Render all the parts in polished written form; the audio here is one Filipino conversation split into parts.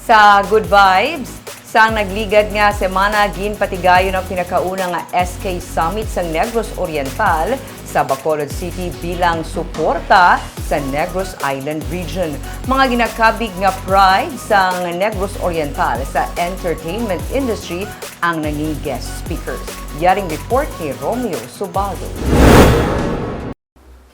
Sa Good Vibes, sang nagligad nga semana ginpatigayon ang pinakauna nga SK Summit sa Negros Oriental sa Bacolod City bilang suporta sa Negros Island Region. Mga ginakabig nga pride sa Negros Oriental sa entertainment industry ang naging guest speakers. Yaring report ni Romeo Subaldo.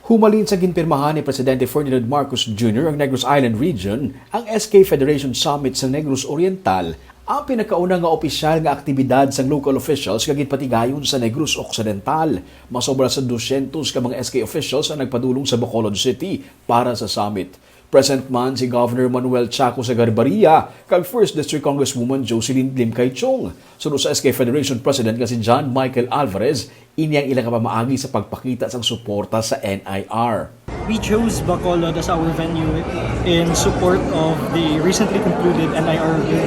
Humalin sa ginpirmahan ni Presidente Ferdinand Marcos Jr. ang Negros Island Region, ang SK Federation Summit sa Negros Oriental, ang pinakauna nga opisyal nga aktibidad sa local officials nga ginpatigayon sa Negros Occidental. Masobra sa 200 ka mga SK officials ang nagpadulong sa Bacolod City para sa summit. Present man si Governor Manuel Chaco sa Garbaria, kag 1st District Congresswoman Jocelyn Lim Kaichong. Sunod sa SK Federation President nga si John Michael Alvarez, inyang ilang kapamaagi sa pagpakita sang suporta sa NIR. We chose Bacolod as our venue in support of the recently concluded NIR review.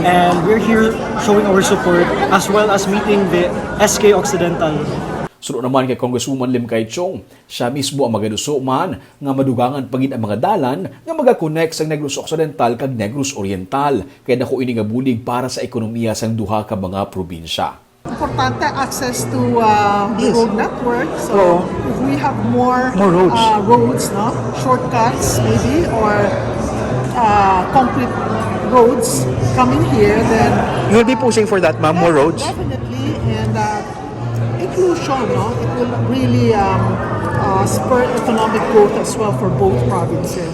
And we're here showing our support as well as meeting the SK Occidental. Sunod naman kay Congresswoman Lim Kaichong, siya mismo ang magaduso man nga madugangan pagin ang mga dalan nga magakonect sa Negros Occidental kag Negros Oriental kay dako ini nga bulig para sa ekonomiya sang duha ka mga probinsya. Importante access to the road network. So if we have more roads, no? Shortcuts maybe, or concrete roads coming here, then You'll be pushing for that, ma'am, more roads? definitely, and inclusion, no? It will really spur economic growth as well for both provinces.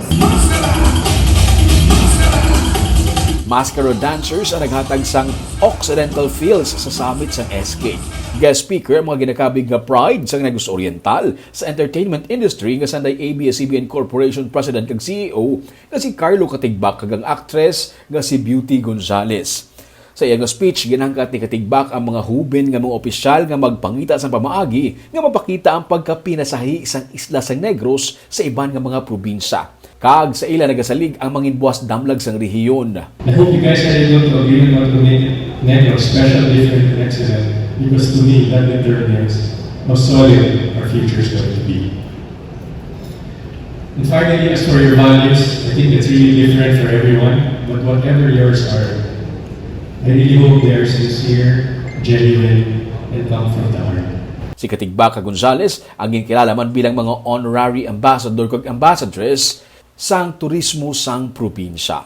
Masquerade dancers ang naghatag sang Occidental Feels sa summit sa SK. Guest speaker ang mga ginakabig nga pride sa Negros Oriental sa entertainment industry nga sanday ABS-CBN Corporation President kag CEO nga si Carlo Katigbak kag ang actress nga si Beauty Gonzales. Sa iyang speech, ginangkat ni Katigbak ang mga hubin nga mga opisyal nga magpangita sa pamaagi nga mapakita ang pagkapinasahi isang isla sa Negros sa iban nga mga probinsya. Kag sa ila nagasalig ang manginbuwas damlag sang rehiyon. I hope you guys are able to agree on to make Negros special, different, and excellent, because to me that determines how solid our future is going to be. And finally, as for your values, I think it's really different for everyone, but whatever yours are, I really hope they are sincere, genuine, and come from the heart. Si Katigbak Gonzales ang ginkilala man bilang mga honorary ambassador kag ambassadress sang turismo sang probinsya.